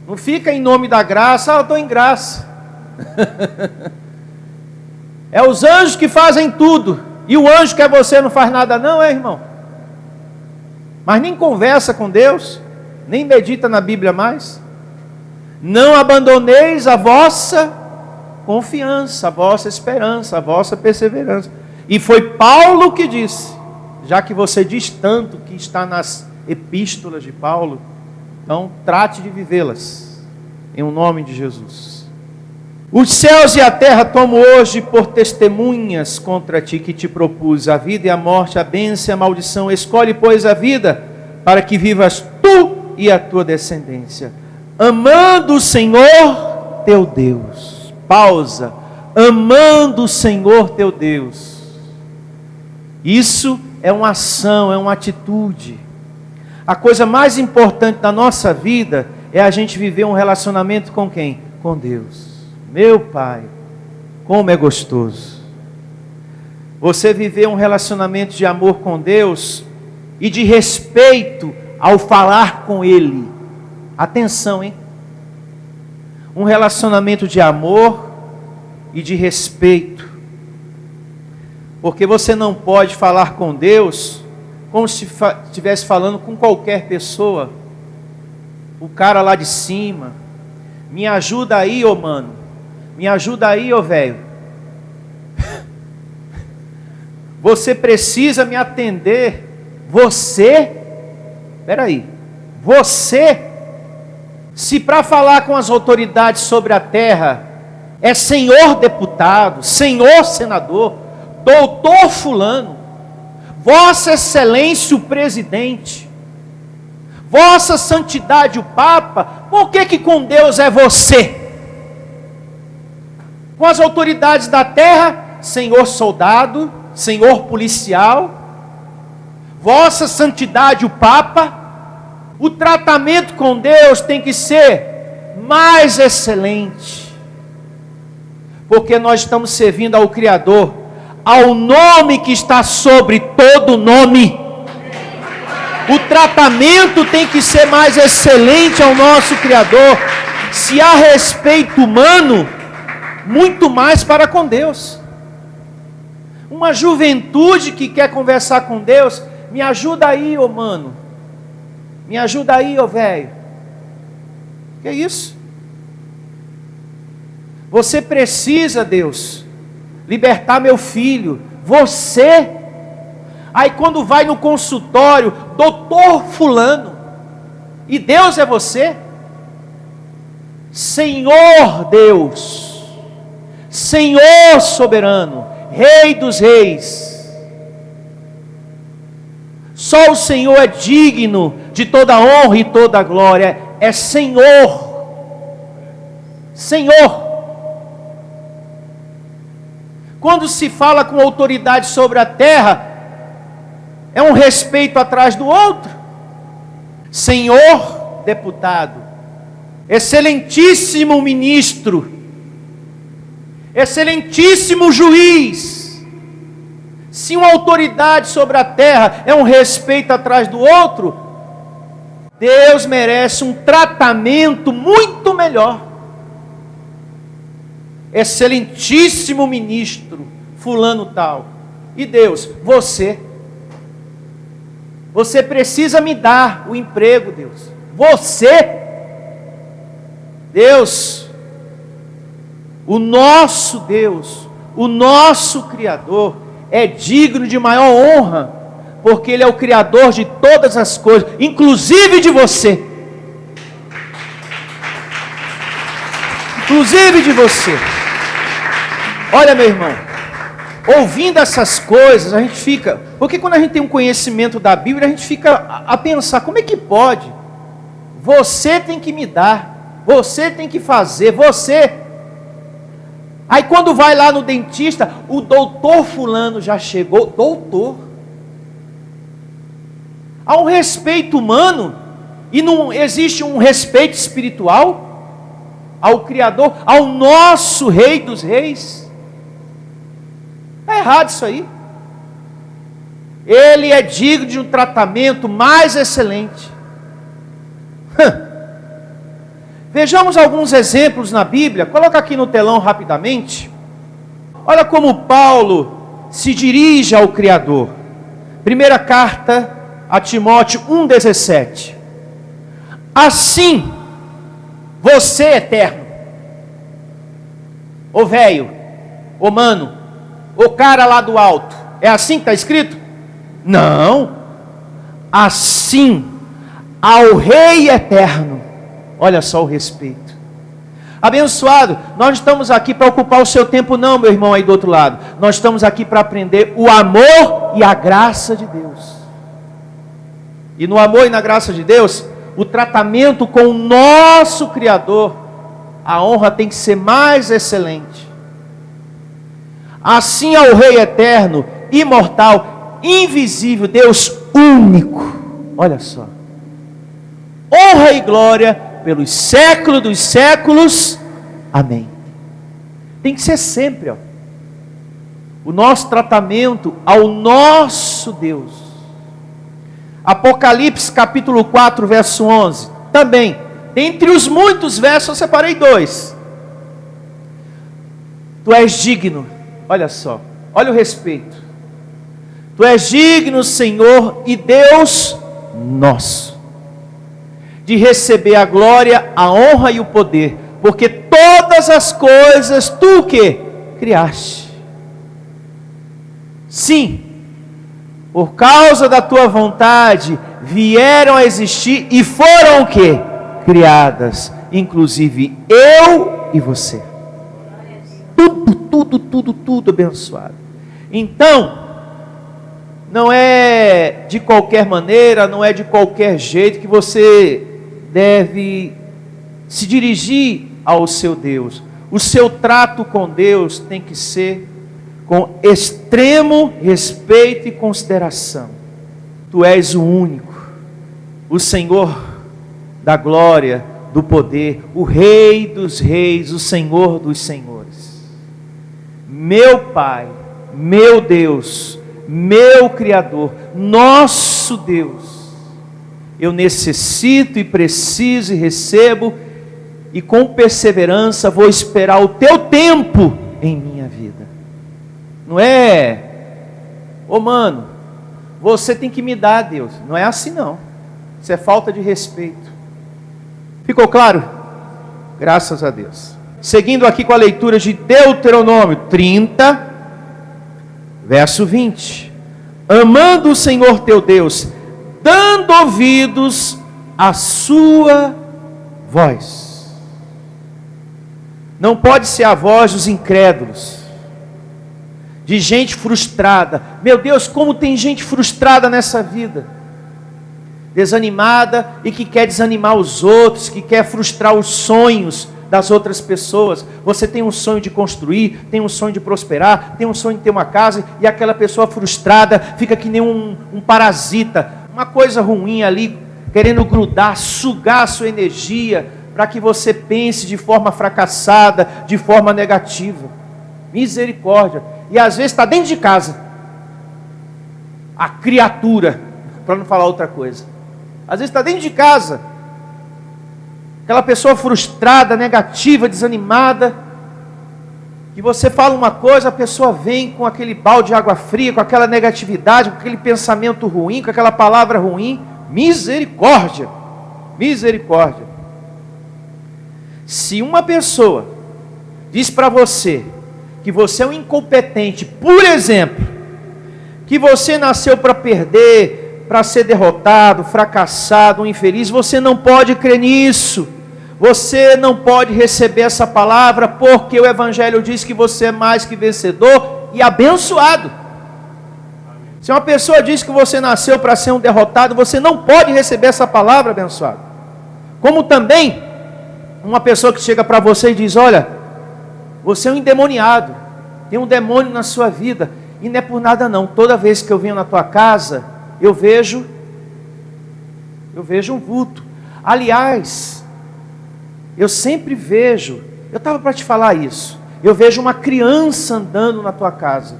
Não fica em nome da graça, eu estou em graça. É os anjos que fazem tudo, e o anjo que é você não faz nada não, irmão? Mas nem conversa com Deus, nem medita na Bíblia mais. Não abandoneis a vossa confiança, a vossa esperança, a vossa perseverança. E foi Paulo que disse, já que você diz tanto que está nas epístolas de Paulo, então trate de vivê-las, em nome de Jesus. Os céus e a terra tomo hoje por testemunhas contra ti, que te propus a vida e a morte, a bênção e a maldição. Escolhe, pois, a vida, para que vivas tu e a tua descendência, amando o Senhor teu Deus. Pausa. Amando o Senhor teu Deus. Isso é uma ação, é uma atitude. A coisa mais importante da nossa vida é a gente viver um relacionamento com quem? Com Deus. Meu Pai, como é gostoso você viver um relacionamento de amor com Deus e de respeito ao falar com Ele. Atenção, hein? Um relacionamento de amor e de respeito. Porque você não pode falar com Deus como se estivesse falando com qualquer pessoa. O cara lá de cima. Me ajuda aí, ô mano. Me ajuda aí, ô velho. Você precisa me atender. Você? Peraí. Você? Se para falar com as autoridades sobre a terra é senhor deputado, senhor senador, doutor fulano, vossa excelência o presidente, vossa santidade o papa, por que com Deus é você? Com as autoridades da terra, senhor soldado, senhor policial, Vossa Santidade, o Papa, o tratamento com Deus tem que ser mais excelente, porque nós estamos servindo ao Criador, ao nome que está sobre todo nome. O tratamento tem que ser mais excelente ao nosso Criador. Se há respeito humano, muito mais para com Deus. Uma juventude que quer conversar com Deus, me ajuda aí, ô mano. Me ajuda aí, ô velho. Que é isso? Você precisa, Deus, libertar meu filho. Você. Aí quando vai no consultório, doutor fulano, e Deus é você? Senhor Deus, Senhor soberano, Rei dos reis. Só o Senhor é digno de toda honra e toda glória. É Senhor. Senhor. Quando se fala com autoridade sobre a terra, é um respeito atrás do outro. Senhor deputado, excelentíssimo ministro, excelentíssimo juiz. Se uma autoridade sobre a terra é um respeito atrás do outro, Deus merece um tratamento muito melhor. Excelentíssimo ministro, fulano tal. E Deus, você precisa me dar o emprego, Deus. Deus, o nosso Deus, o nosso Criador, é digno de maior honra, porque Ele é o Criador de todas as coisas, inclusive de você. Inclusive de você. Olha, meu irmão, ouvindo essas coisas, a gente fica... Porque quando a gente tem um conhecimento da Bíblia, a gente fica a pensar, como é que pode? Você tem que me dar, você tem que fazer, você. Aí quando vai lá no dentista, o doutor fulano já chegou, doutor. Há um respeito humano, e não existe um respeito espiritual ao Criador, ao nosso Rei dos Reis. Está errado isso aí. Ele é digno de um tratamento mais excelente. Vejamos alguns exemplos na Bíblia. Coloca aqui no telão rapidamente. Olha como Paulo se dirige ao Criador. Primeira carta a Timóteo 1,17. Assim, você eterno, ô velho, ô mano, ô cara lá do alto, é assim que está escrito? Não. Assim, ao Rei eterno. Olha só o respeito. Abençoado, nós não estamos aqui para ocupar o seu tempo não, meu irmão aí do outro lado. Nós estamos aqui para aprender o amor e a graça de Deus. E no amor e na graça de Deus, o tratamento com o nosso Criador, a honra tem que ser mais excelente. Assim ao Rei eterno, imortal, invisível, Deus único. Olha só. Honra e glória pelos séculos dos séculos. Amém. Tem que ser sempre, ó, o nosso tratamento ao nosso Deus. Apocalipse capítulo 4, verso 11. Também, dentre os muitos versos, eu separei 2. Tu és digno, olha só, olha o respeito. Tu és digno, Senhor e Deus nosso, de receber a glória, a honra e o poder, porque todas as coisas tu o quê? Criaste. Sim, por causa da tua vontade, vieram a existir e foram o quê? Criadas, inclusive eu e você. Tudo abençoado. Então, não é de qualquer maneira, não é de qualquer jeito que você deve se dirigir ao seu Deus. O seu trato com Deus tem que ser com extremo respeito e consideração. Tu és o único, o Senhor da glória, do poder, o Rei dos reis, o Senhor dos senhores. Meu Pai, meu Deus, meu Criador, nosso Deus, eu necessito e preciso e recebo, e com perseverança vou esperar o teu tempo em minha vida. Não é, mano, você tem que me dar, Deus. Não é assim não. Isso é falta de respeito. Ficou claro? Graças a Deus. Seguindo aqui com a leitura de Deuteronômio 30, verso 20. Amando o Senhor teu Deus, dando ouvidos à sua voz. Não pode ser a voz dos incrédulos, de gente frustrada. Meu Deus, como tem gente frustrada nessa vida, desanimada e que quer desanimar os outros, que quer frustrar os sonhos das outras pessoas. Você tem um sonho de construir, tem um sonho de prosperar, tem um sonho de ter uma casa, e aquela pessoa frustrada fica que nem um parasita, uma coisa ruim ali, querendo grudar, sugar a sua energia, para que você pense de forma fracassada, de forma negativa. Misericórdia. E às vezes está dentro de casa, a criatura, para não falar outra coisa. Às vezes está dentro de casa, aquela pessoa frustrada, negativa, desanimada, que você fala uma coisa, a pessoa vem com aquele balde de água fria, com aquela negatividade, com aquele pensamento ruim, com aquela palavra ruim. Misericórdia, misericórdia. Se uma pessoa diz para você que você é um incompetente, por exemplo, que você nasceu para perder, para ser derrotado, fracassado, um infeliz, você não pode crer nisso. Você não pode receber essa palavra, porque o Evangelho diz que você é mais que vencedor e abençoado. Se uma pessoa diz que você nasceu para ser um derrotado, você não pode receber essa palavra, abençoado. Como também uma pessoa que chega para você e diz: olha, você é um endemoniado, tem um demônio na sua vida. E não é por nada não, toda vez que eu venho na tua casa, eu vejo um vulto. Aliás, eu sempre vejo, eu estava para te falar isso, eu vejo uma criança andando na tua casa.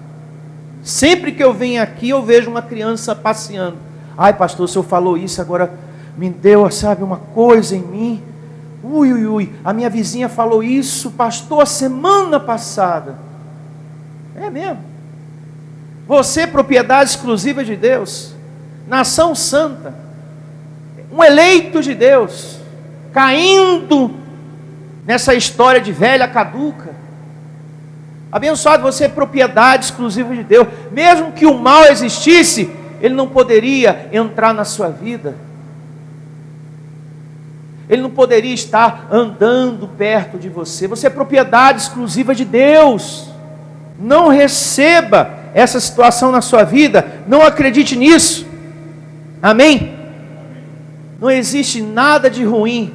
Sempre que eu venho aqui, eu vejo uma criança passeando. Ai pastor, o senhor falou isso, agora me deu, sabe, uma coisa em mim. A minha vizinha falou isso, pastor, a semana passada. É mesmo. Você, propriedade exclusiva de Deus, nação santa, um eleito de Deus, caindo nessa história de velha caduca. Abençoado, você é propriedade exclusiva de Deus. Mesmo que o mal existisse, ele não poderia entrar na sua vida. Ele não poderia estar andando perto de você. Você é propriedade exclusiva de Deus. Não receba essa situação na sua vida. Não acredite nisso. Amém? Não existe nada de ruim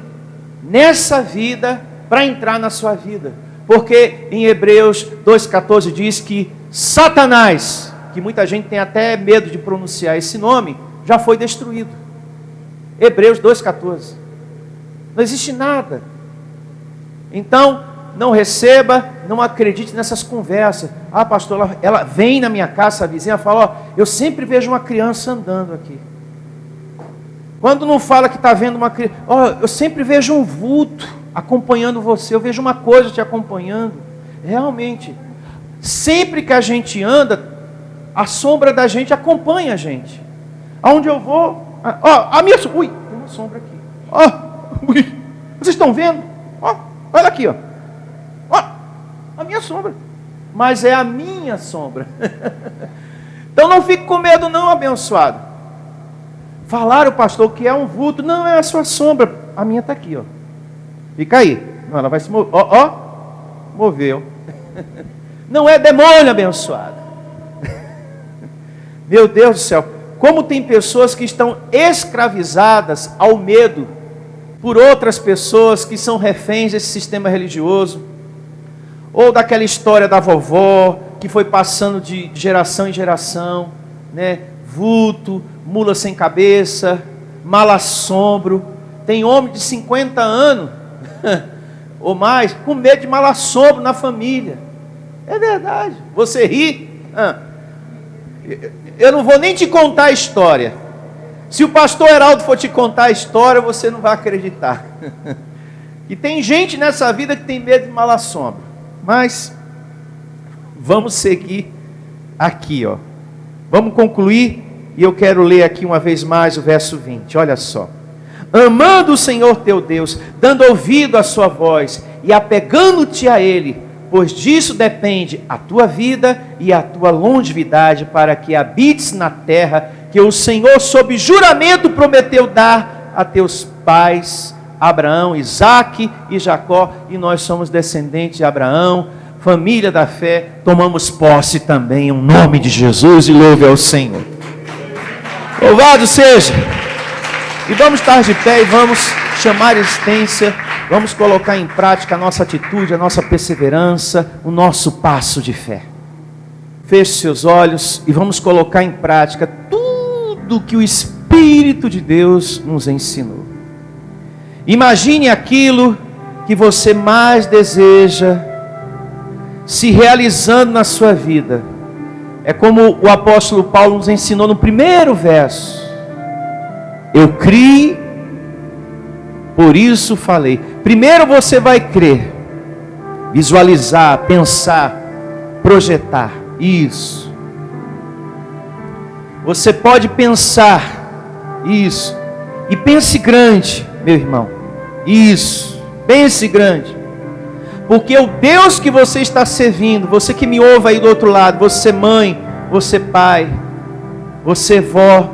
nessa vida para entrar na sua vida. Porque em Hebreus 2,14 diz que Satanás, que muita gente tem até medo de pronunciar esse nome, já foi destruído. Hebreus 2,14. Não existe nada. Então, não receba, não acredite nessas conversas. Ah, pastor, ela vem na minha casa, a vizinha fala: ó, eu sempre vejo uma criança andando aqui. Quando não fala que está vendo uma criança, ó, eu sempre vejo um vulto acompanhando você, eu vejo uma coisa te acompanhando. Realmente, sempre que a gente anda, a sombra da gente acompanha a gente. Aonde eu vou, ó, a minha sombra, tem uma sombra aqui. Ó, vocês estão vendo? Ó, olha aqui, ó, a minha sombra. Mas é a minha sombra. Então não fique com medo não, abençoado. Falaram, pastor, que é um vulto. Não, é a sua sombra. A minha está aqui, ó. Fica aí. Não, ela vai se mover. Ó, moveu. Não é demônio, abençoado. Meu Deus do céu. Como tem pessoas que estão escravizadas ao medo por outras pessoas que são reféns desse sistema religioso, ou daquela história da vovó que foi passando de geração em geração, né? vulto, mula sem cabeça, mal assombro. Tem homem de 50 anos ou mais com medo de mal assombro na família. É verdade. Você ri? Eu não vou nem te contar a história. Se o pastor Heraldo for te contar a história, você não vai acreditar. E tem gente nessa vida que tem medo de mal assombro. Mas vamos seguir aqui, ó. Vamos concluir, e eu quero ler aqui uma vez mais o verso 20. Olha só. Amando o Senhor teu Deus, dando ouvido à sua voz e apegando-te a Ele, pois disso depende a tua vida e a tua longevidade, para que habites na terra que o Senhor sob juramento prometeu dar a teus pais, Abraão, Isaque e Jacó, e nós somos descendentes de Abraão, família da fé, tomamos posse também em nome de Jesus, e louve ao Senhor. Louvado seja! E vamos estar de pé e vamos chamar a existência, vamos colocar em prática a nossa atitude, a nossa perseverança, o nosso passo de fé. Feche seus olhos e vamos colocar em prática tudo que o Espírito de Deus nos ensinou. Imagine aquilo que você mais deseja se realizando na sua vida. É como o apóstolo Paulo nos ensinou no primeiro verso. Eu criei, por isso falei. Primeiro você vai crer, visualizar, pensar, projetar. Isso. Você pode pensar isso. E pense grande, meu irmão. Isso. Pense grande. Porque o Deus que você está servindo, você que me ouve aí do outro lado, você mãe, você pai, você vó,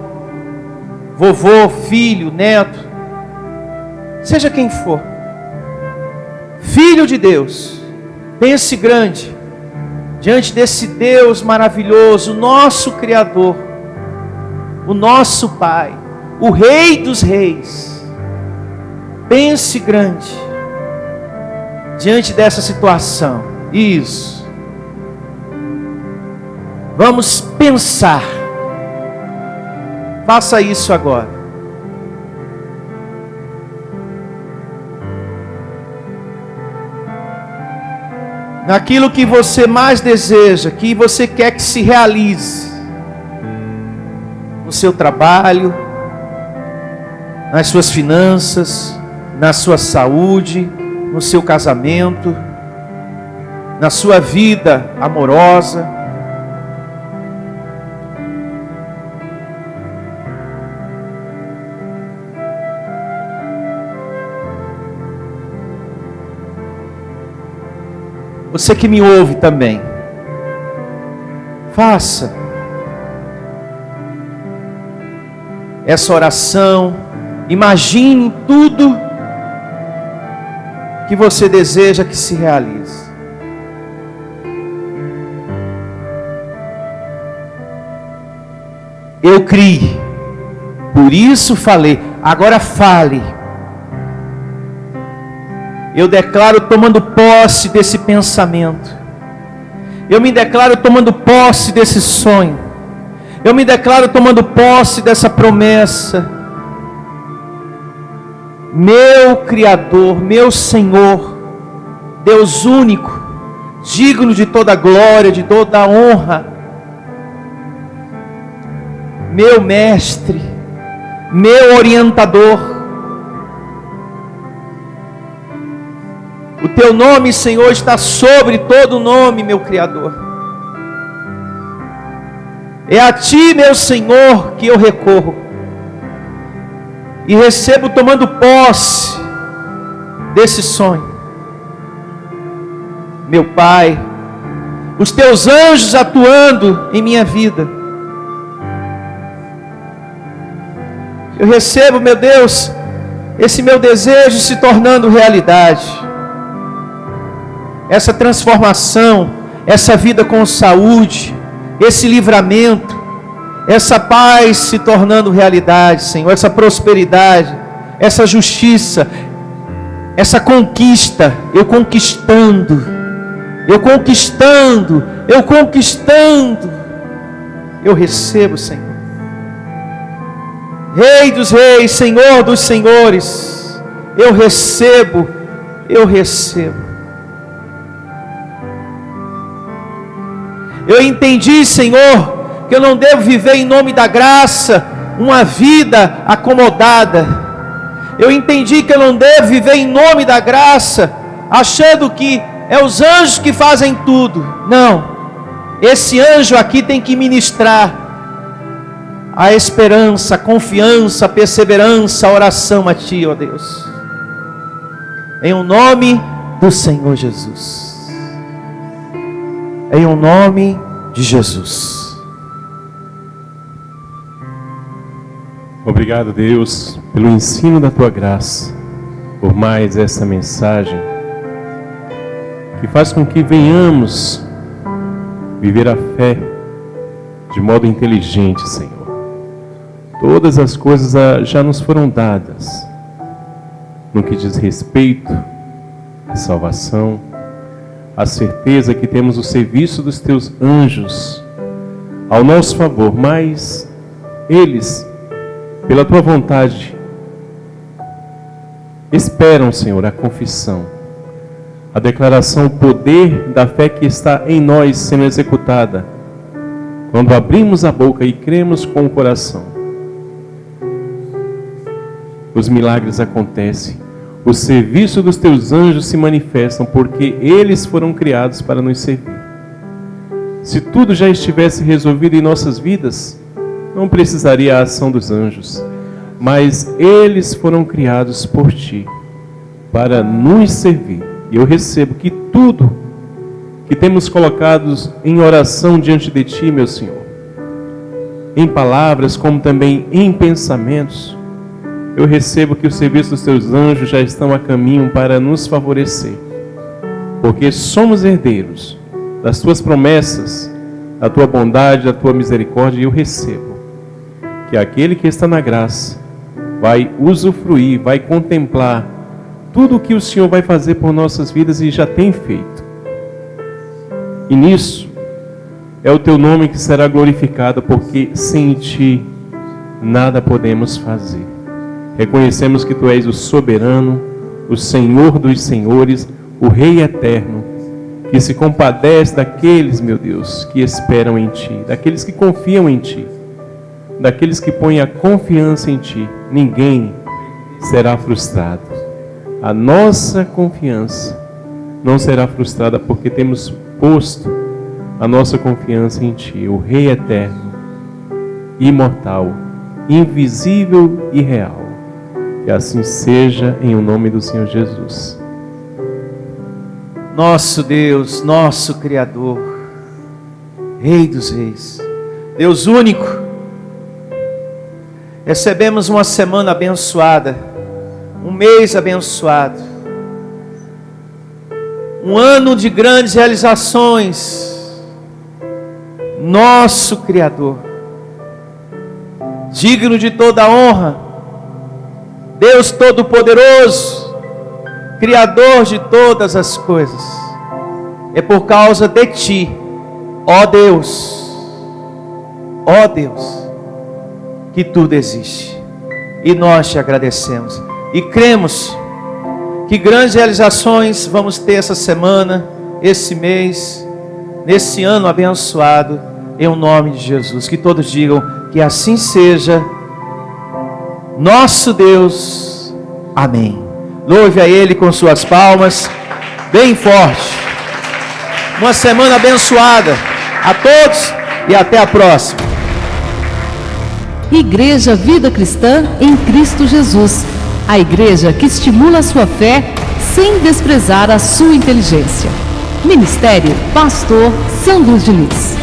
vovô, filho, neto, seja quem for, filho de Deus, pense grande, diante desse Deus maravilhoso, o nosso Criador, o nosso Pai, o Rei dos Reis. Pense grande, diante dessa situação. Isso. Vamos pensar. Faça isso agora. Naquilo que você mais deseja, que você quer que se realize. No seu trabalho, nas suas finanças, na sua saúde, no seu casamento, na sua vida amorosa. Você que me ouve também, faça essa oração, imagine tudo que você deseja que se realize. Eu criei, por isso falei. Agora fale. Eu declaro tomando posse desse pensamento. Eu me declaro tomando posse desse sonho. Eu me declaro tomando posse dessa promessa. Meu Criador, meu Senhor, Deus único, digno de toda glória, de toda honra, meu Mestre, meu orientador. O teu nome, Senhor, está sobre todo nome, meu Criador. É a ti, meu Senhor, que eu recorro. E recebo tomando posse desse sonho. Meu Pai, os teus anjos atuando em minha vida. Eu recebo, meu Deus, esse meu desejo se tornando realidade. Essa transformação, essa vida com saúde, esse livramento, essa paz se tornando realidade, Senhor, essa prosperidade, essa justiça, essa conquista, eu conquistando, eu recebo, Senhor. Rei dos reis, Senhor dos senhores, eu recebo. Eu entendi, Senhor, que eu não devo viver em nome da graça uma vida acomodada. Eu entendi que eu não devo viver em nome da graça achando que é os anjos que fazem tudo. Não, esse anjo aqui tem que ministrar a esperança, a confiança, a perseverança, a oração a Ti, ó Deus, em o nome do Senhor Jesus, em o nome de Jesus. Obrigado, Deus, pelo ensino da Tua graça, por mais essa mensagem que faz com que venhamos viver a fé de modo inteligente, Senhor. Todas as coisas já nos foram dadas no que diz respeito à salvação, a certeza que temos o serviço dos Teus anjos ao nosso favor, mas eles, pela Tua vontade, esperam, Senhor, a confissão, a declaração, o poder da fé que está em nós sendo executada quando abrimos a boca e cremos com o coração. Os milagres acontecem, o serviço dos Teus anjos se manifestam, porque eles foram criados para nos servir. Se tudo já estivesse resolvido em nossas vidas, não precisaria a ação dos anjos, mas eles foram criados por Ti, para nos servir. E eu recebo que tudo que temos colocado em oração diante de Ti, meu Senhor, em palavras como também em pensamentos, eu recebo que o serviço dos Teus anjos já estão a caminho para nos favorecer, porque somos herdeiros das Tuas promessas, da Tua bondade, da Tua misericórdia, e eu recebo que aquele que está na graça vai usufruir, vai contemplar tudo o que o Senhor vai fazer por nossas vidas e já tem feito. E nisso é o Teu nome que será glorificado, porque sem Ti nada podemos fazer. Reconhecemos que Tu és o soberano, o Senhor dos senhores, o Rei eterno, que se compadece daqueles, meu Deus, que esperam em Ti, daqueles que confiam em Ti, daqueles que põem a confiança em Ti. Ninguém será frustrado. A nossa confiança não será frustrada, porque temos posto a nossa confiança em Ti, o Rei eterno, imortal, invisível e real. Que assim seja, em o nome do Senhor Jesus. Nosso Deus, nosso Criador, Rei dos reis, Deus único, recebemos uma semana abençoada, um mês abençoado, um ano de grandes realizações. Nosso Criador, digno de toda honra, Deus Todo-Poderoso, Criador de todas as coisas, é por causa de Ti, ó Deus, que tudo existe, e nós Te agradecemos, e cremos que grandes realizações vamos ter essa semana, esse mês, nesse ano abençoado, em o nome de Jesus. Que todos digam que assim seja. Nosso Deus, amém. Louve a Ele com suas palmas, bem forte. Uma semana abençoada a todos e até a próxima. Igreja Vida Cristã em Cristo Jesus. A igreja que estimula a sua fé sem desprezar a sua inteligência. Ministério Pastor Sandro Diniz.